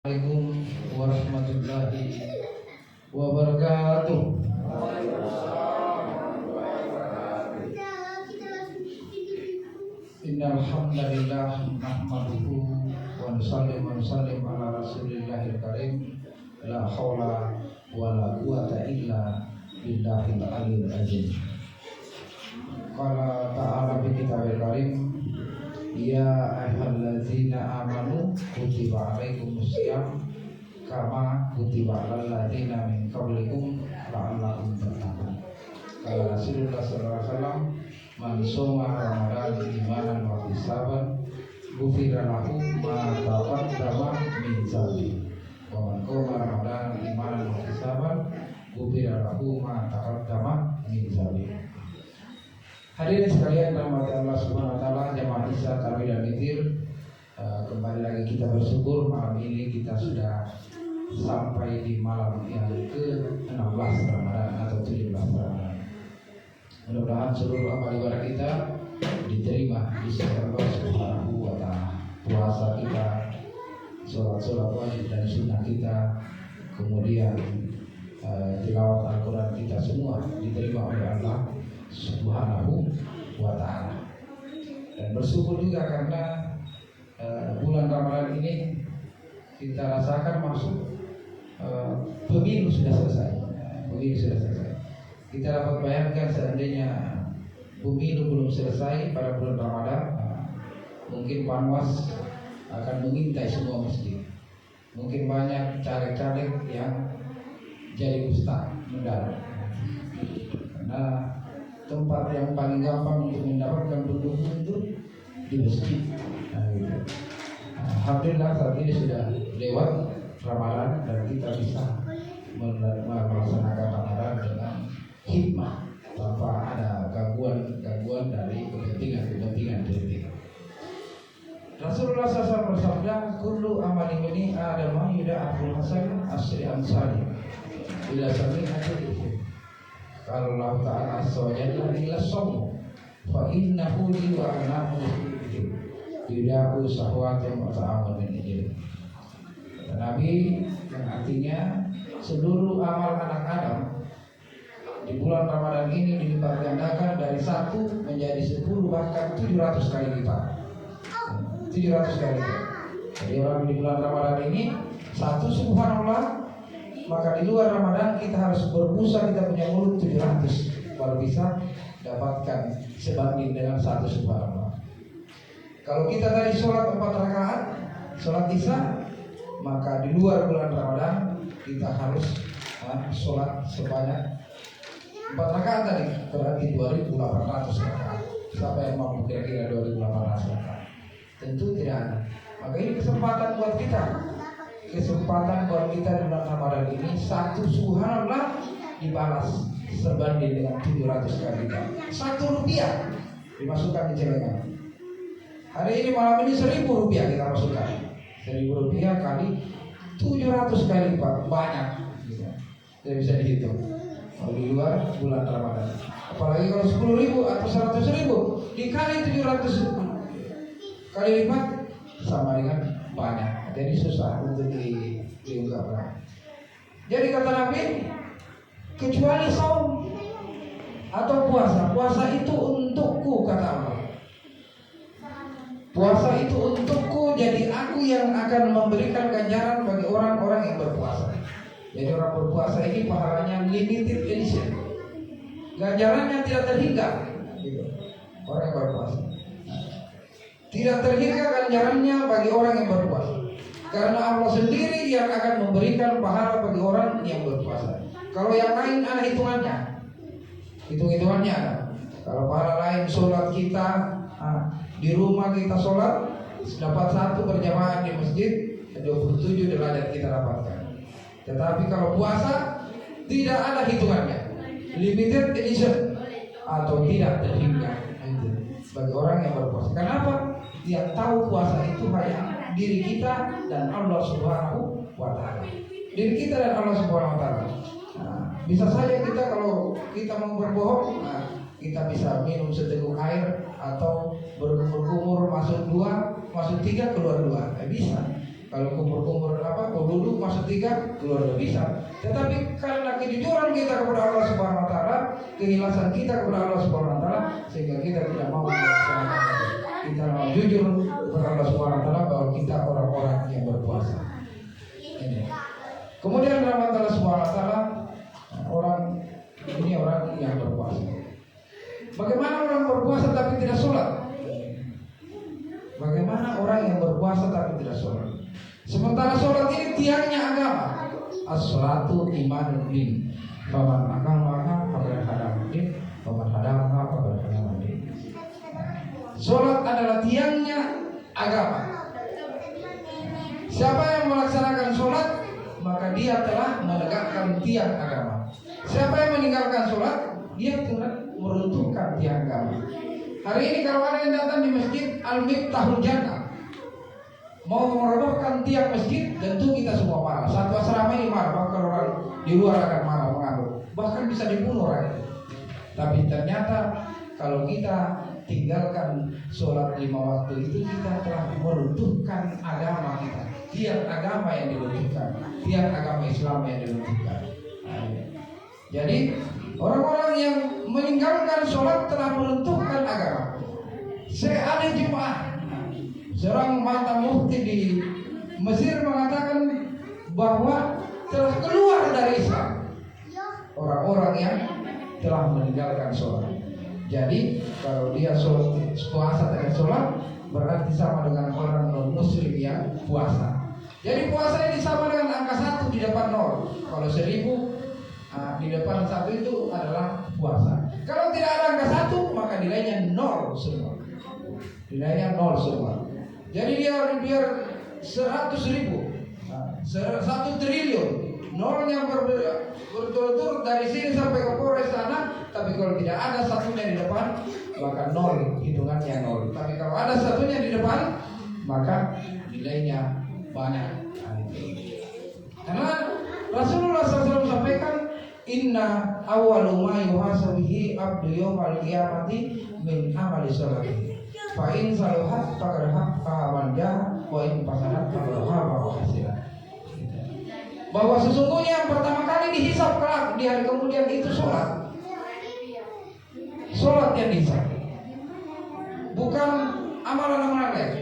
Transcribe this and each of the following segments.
Assalamualaikum warahmatullahi wabarakatuh. Innal hamdalillah nahmaduhu wa nusallim ala rasulillahil karim. La haula wala quwata illa billahil aliyyil azim. Qala ta'ala fi kitabil karim, ya ayyuhallazina amanu kutiba alaikumusiyam kama kutiba alal ladzina min qablikum la'allakum tattaqun. Kala Rasulullah sallallahu alaihi wasallam, man shoma ramadan imanan wa ihtisaban ghufira lahu ma taqaddama min dzambi wa man qama ramadan imanan wa ihtisaban ghufira lahu ma taqaddama min dzambi. Hadirin sekalian, rahmati Allah Subhanahu wa taala, jamaah Isya Tarawih dan Witir, kembali lagi kita bersyukur malam ini kita sudah sampai di malam yang ke-16 Ramadan atau 17 Ramadan. Mudah-mudahan seluruh amal ibadah kita diterima di sisi Allah Subhanahu wa taala. Puasa kita, sholat wajib dan sunnah kita, kemudian tilawat Al-Quran kita semua diterima oleh Allah Subhanahu wa ta'ala. Dan bersyukur juga karena bulan Ramadan ini kita rasakan masuk pemilu sudah selesai. Kita dapat bayangkan seandainya pemilu belum selesai pada bulan Ramadan, mungkin Panwas akan mengintai semua masjid. Mungkin banyak caleg-caleg yang jadi ustaz mendadak. Karena tempat yang paling gampang untuk mendapatkan pendukung itu di masjid. Alhamdulillah saat ini sudah lewat Ramadan dan kita bisa melaksanakan Ramadan dengan hikmah tanpa ada gangguan dari kepentingan politik. Rasulullah SAW bersabda, kullu amali bani Adam yudha'aful hasan asri amsali ila sami'ati. Kalau Allah Ta'ala as-sawajalla illa somu fa innahu li wa anahu yudahu sahwatim wa ta'amun min ijil. Nabi yang artinya seluruh amal anak Adam di bulan Ramadan ini dilipat gandakan dari 1 menjadi 10 bahkan 700 kali lipat. 700 kali lipat. Jadi orang di bulan Ramadan ini 1 subhanallah, maka di luar Ramadan kita harus berbusa, kita punya mulut 700 baru bisa dapatkan sebanding dengan 1 subhanallah. Kalau kita tadi sholat 4 rakaat sholat Isya, maka di luar bulan Ramadan kita harus sholat sebanyak 4 rakaat tadi, berarti 2800 rakaat. Siapa yang mampu kira-kira 2800 rakaat? Tentu tidak ada. Maka ini kesempatan buat kita di bulan Ramadan ini 1 subhanallah dibalas sebanding dengan 700 kali lipat. 1 rupiah dimasukkan di celengan. Hari ini malam ini 1000 rupiah kita masukkan. 1000 rupiah kali 700 kali lipat, banyak gitu. Tidak bisa dihitung. Kalau di luar bulan Ramadan, apalagi kalau 10.000 atau 100.000 dikali 700 kali lipat sama dengan banyak. Jadi susah untuk diungkapkan. Jadi kata Nabi, kecuali saum atau puasa itu untukku, kata Allah. Puasa itu untukku, jadi aku yang akan memberikan ganjaran bagi orang-orang yang berpuasa. Jadi orang berpuasa ini pahalanya limited edition, ganjarannya tidak terhingga gitu. Orang yang berpuasa tidak terhingga ganjarannya bagi orang yang berpuasa, karena Allah sendiri yang akan memberikan pahala bagi orang yang berpuasa. Kalau yang lain ada hitungannya ada. Kalau pahala lain sholat kita di rumah kita sholat dapat 1 berjamaah di masjid, 27 derajat kita dapatkan. Tetapi kalau puasa tidak ada hitungannya, limited edition atau tidak terhingga bagi orang yang berpuasa. Kenapa? Dia tahu puasa itu hanya diri kita dan Allah Subhanahu wa ta'ala. Diri kita dan Allah Subhanahu wa ta'ala. Bisa saja kita kalau kita mau berbohong, kita bisa minum seteguk air atau berkumur masuk 2, masuk 3, keluar 2. Bisa. Kalau kumur-kumur wudhu masuk 3 keluar 2 bisa. Tetapi karena kejujuran kita kepada Allah Subhanahu Wa Taala, keikhlasan kita kepada Allah Subhanahu Wa Taala, sehingga kita tidak mau melaksanakan. Kita mau jujur kepada Allah Subhanahu Wa Taala bahwa kita orang-orang yang berpuasa. Ini. Kemudian dalam Allah Subhanahu Wa Taala, orang yang berpuasa. Bagaimana orang berpuasa tapi tidak sholat? Bagaimana orang yang berpuasa tapi tidak sholat? Sementara sholat ini tiangnya agama. As-sholatu imanun din. Faman akamaha faqad hadama din. Faman hadamaha faqad hadama din. Sholat adalah tiangnya agama. Siapa yang melaksanakan sholat, maka dia telah menegakkan tiang agama. Siapa yang meninggalkan sholat, dia telah meruntuhkan tiang agama. Hari ini kalau ada yang datang di masjid Al-Miftahul Jannah mau merobohkan tiang masjid, tentu kita semua marah. Satu asrama ini marah, bahkan orang di luar akan marah mengamuk, bahkan bisa dibunuh orang. Tapi ternyata kalau kita tinggalkan sholat 5 waktu itu, kita telah meruntuhkan agama kita. Tiang agama yang diruntuhkan, tiang agama Islam yang diruntuhkan. Jadi orang-orang yang meninggalkan sholat telah meruntuhkan agama. Ada jemaah, seorang mantan mufti di Mesir mengatakan bahwa telah keluar dari Islam orang-orang yang telah meninggalkan sholat. Jadi kalau dia sholat, puasa dengan sholat, berarti sama dengan orang non muslim yang puasa. Jadi puasa ini sama dengan angka 1 di depan 0. Kalau 1000 di depan 1 itu adalah puasa. Kalau tidak ada angka 1, maka nilainya 0 semua. Nilainya 0 semua. Jadi dia biar 100.000, 1 triliun, nolnya berturut-turut dari sini sampai ke Polres sana. Tapi kalau tidak ada satunya di depan, maka 0, hitungannya 0. Tapi kalau ada satunya di depan, maka nilainya banyak. Karena Rasulullah SAW sampaikan, inna awwalu ma yuhasabihi abdu yawmal qiyamati min amali sholati. Fa in saluhat faqad haqqa man jaa wa in fasadat faqad haba wa hasira. Bahwa sesungguhnya yang pertama kali dihisab kelak di hari kemudian itu sholat. Sholat yang dihisab, bukan amalan-amalan lain.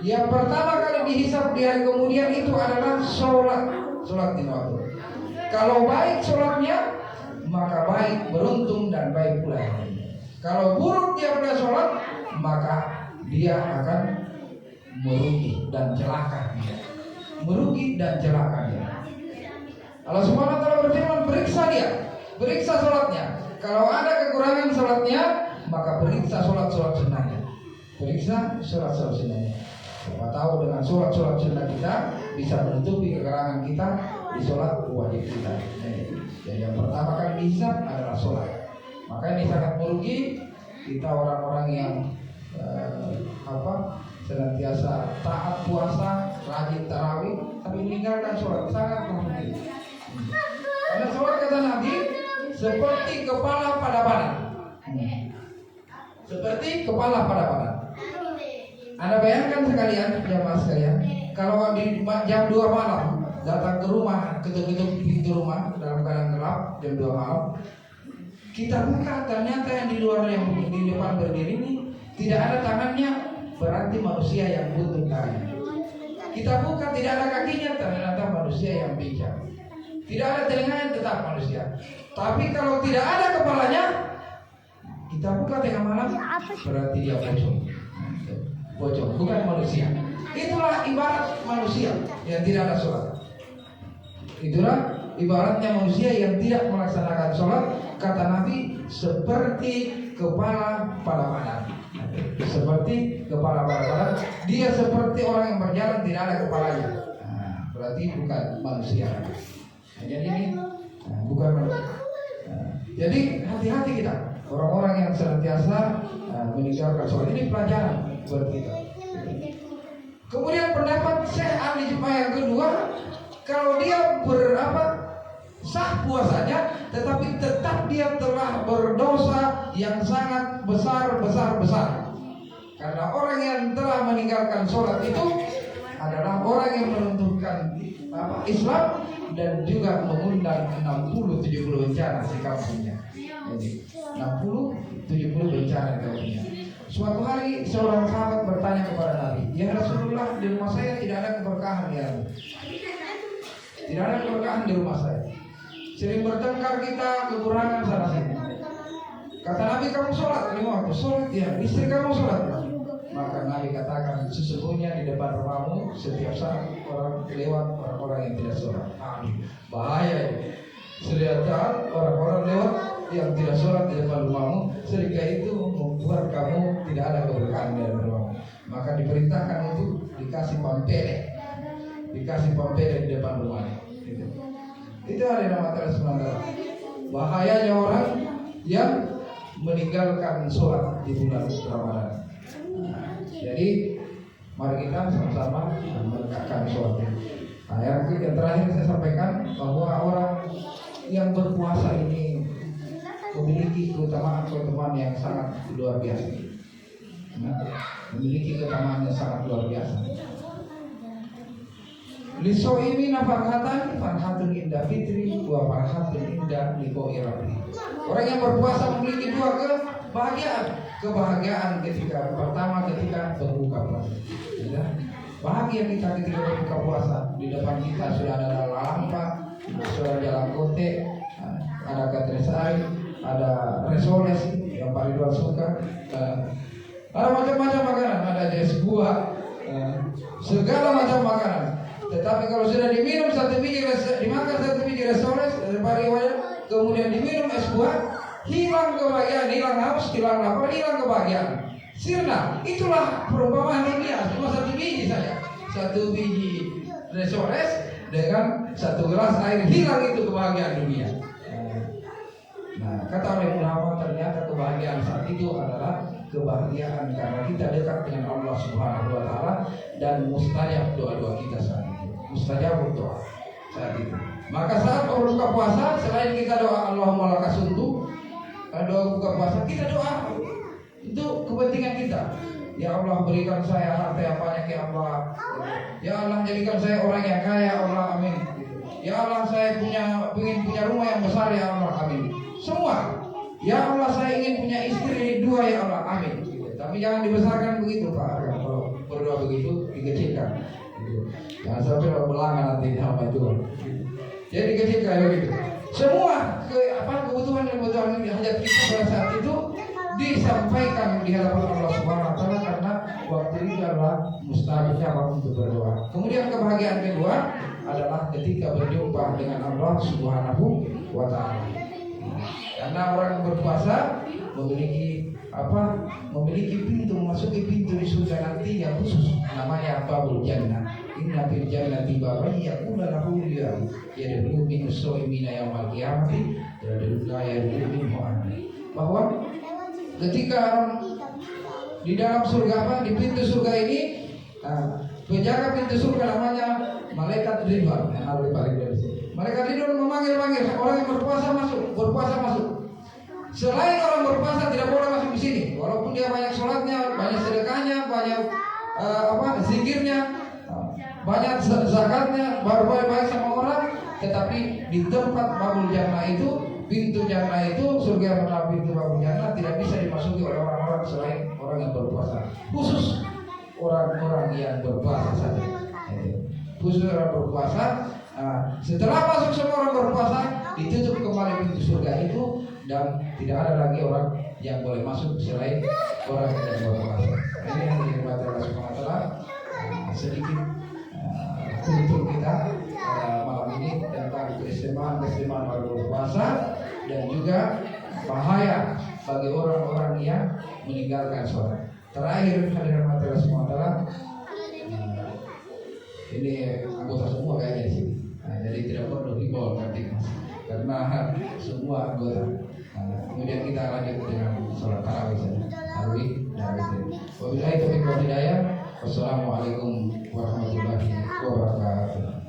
Yang pertama kali dihisab di hari kemudian itu adalah sholat. Sholat di waktu. Kalau baik sholatnya, maka baik, beruntung dan baik pula. Kalau buruk dia pada sholat, maka dia akan merugi dan celaka. Merugi dan celaka dia. Allah Subhanahu wa taala berfirman, periksa dia, periksa sholatnya. Kalau ada kekurangan sholatnya, maka periksa sholat-sholat sunnahnya. Periksa sholat-sholat sunnahnya. Siapa tahu dengan sholat-sholat sunnah kita bisa menutupi kekurangan kita di sholat wajib kita. Jadi yang pertama kali dihisab adalah sholat. Maka ini sangat merugi kita orang-orang yang senantiasa taat puasa, rajin tarawih, tapi meninggalkan sholat, sangat merugi. Karena sholat kata Nabi seperti kepala pada badan. Seperti kepala pada badan. Anda bayangkan sekalian, jamaah sekalian, kalau di jam 2 malam datang ke rumah, ketuk-ketuk pintu rumah dalam keadaan gelap jam 2 malam, kita buka, ternyata yang di luar, yang di depan berdiri ini tidak ada tangannya, berarti manusia yang butuh tangan. Kita buka, tidak ada kakinya, ternyata manusia yang bijak. Tidak ada telinganya, tetap manusia. Tapi kalau tidak ada kepalanya, kita buka tengah malam, berarti dia pocong, bukan manusia. Itulah ibarat manusia yang tidak ada sholat. Itulah ibaratnya manusia yang tidak melaksanakan sholat. Kata Nabi, seperti kepala pada badan. Seperti kepala pada badan. Dia seperti orang yang berjalan tidak ada kepalanya. Berarti bukan manusia. Jadi ini bukan manusia. Jadi hati-hati kita, orang-orang yang senantiasa meninggalkan sholat. Ini pelajaran buat kita. Kemudian pendapat Syekh Ali Jemaah yang kedua, kalau dia sah puasanya, tetapi tetap dia telah berdosa yang sangat besar. Karena orang yang telah meninggalkan sholat itu adalah orang yang menentukan Islam dan juga mengundang 60-70 bencana di kampungnya. Jadi 60-70 bencana di kampungnya. Suatu hari seorang sahabat bertanya kepada Nabi, "Ya Rasulullah, di rumah saya tidak ada keberkahan ya. Tidak ada keberkahan di rumah saya. Sering bertengkar kita, kekurangan sana sini." Kata Nabi, "Kamu sholat 5 waktu." "Sholat ya." "Istri kamu sholat?" Maka Nabi katakan, "Sesungguhnya di depan rumahmu setiap saat orang lewat orang-orang yang tidak sholat." Bahaya ini. Setiap saat orang-orang lewat yang tidak sholat di depan rumahmu, sehingga itu membuat kamu tidak ada keberkahan di dalam rumahmu. Maka diperintahkan untuk dikasih pampele di depan rumahnya. Itu ada nama Allah SWT. Bahayanya orang yang meninggalkan sholat di bulan Ramadan. Jadi mari kita sama-sama menegakkan sholat. Yang terakhir saya sampaikan bahwa orang yang berpuasa ini memiliki keutamaan yang sangat luar biasa. Memiliki keutamaan yang sangat luar biasa. Lisoimina farhatun inda fitri wa farhatun inda liqa'i rabbi. Orang yang berpuasa memiliki 2 kebahagiaan ketika pertama ketika berbuka puasa. Ya. Bahagia kita ketika berbuka puasa, di depan kita sudah ada lampa, sudah jalan kote, ada katresai, ada resoles yang paling luar suka, ada macam-macam makanan, ada es buah, segala macam makanan. Tetapi kalau sudah diminum dimakan satu biji resoles, kemudian diminum es buah, hilang kebahagiaan, hilang haus, hilang lapar, hilang kebahagiaan. Sirna, itulah perumpamaan dunia. Cuma 1 biji saja, 1 biji resoles dengan 1 gelas air, hilang itu kebahagiaan dunia. Nah, kata oleh Muhammad, ternyata kebahagiaan saat itu adalah kebahagiaan karena kita dekat dengan Allah Subhanahu wa taala dan mustajab doa-doa kita saat itu. Mustajab doa saat itu. Maka saat berbuka puasa, selain kita doa Allahumma lakasuntu, doa buka puasa kita doa itu kepentingan kita. Ya Allah, berikan saya harta yang banyak ya Allah. Ya Allah, jadikan saya orang yang kaya ya Allah, amin. Ya Allah, saya ingin punya rumah yang besar ya Allah, amin. Semua. Ya Allah, saya ingin punya istri 2 ya Allah, amin. Tapi jangan dibesarkan begitu Pak. Kalau berdoa begitu dikecilkan. Jangan sampai belangan nanti sama Tuhan. Jadi dikecilkan begitu. Semua kebutuhan hajat kita pada saat itu disampaikan di hadapan Allah Subhanahu wa taala karena waktu itu adalah mustajab untuk berdoa. Kemudian kebahagiaan kedua adalah ketika berjumpa dengan Allah Subhanahu wa taala. Karena orang berpuasa memiliki pintu, memasuki pintu di surga nanti yang khusus, namanya babul jannah. Inna fil jannati baban yaqulu lahu yadkhulu min as-saimina yaumal qiyamati la yadkhulu minhu ahad. Bahwa ketika di dalam surga di pintu surga ini, penjaga pintu surga namanya malaikat Ridwan. Malaikat Ridwan memanggil orang yang berpuasa masuk. Selain orang berpuasa tidak boleh masuk di sini, walaupun dia banyak sholatnya, banyak sedekahnya, banyak zikirnya, banyak zakatnya, baik sama orang, tetapi di tempat babul jannah itu, pintu jannah itu, surga yang bernama pintu babul jannah tidak bisa dimasuki oleh orang-orang selain orang yang berpuasa. Khusus orang-orang yang berpuasa saja. Khusus orang berpuasa. Setelah masuk semua orang berpuasa, ditutup kembali pintu surga itu dan tidak ada lagi orang yang boleh masuk selain orang yang berpuasa. Ini yang dirahmati Allah Subhanahu wa taala. Sedikit kultur kita malam ini tentang keistimewaan orang berpuasa dan juga bahaya bagi orang-orang yang meninggalkan sholat. Terakhir hadirin Allah Subhanahu wa taala, ini anggota semua kayaknya di sini. Jadi tidak perlu dibol nanti karena semua anggota. Kemudian kita lanjut dengan sholat tarawih saja. Wabillahi taufiq wal hidayah. Wassalamualaikum warahmatullahi wabarakatuh.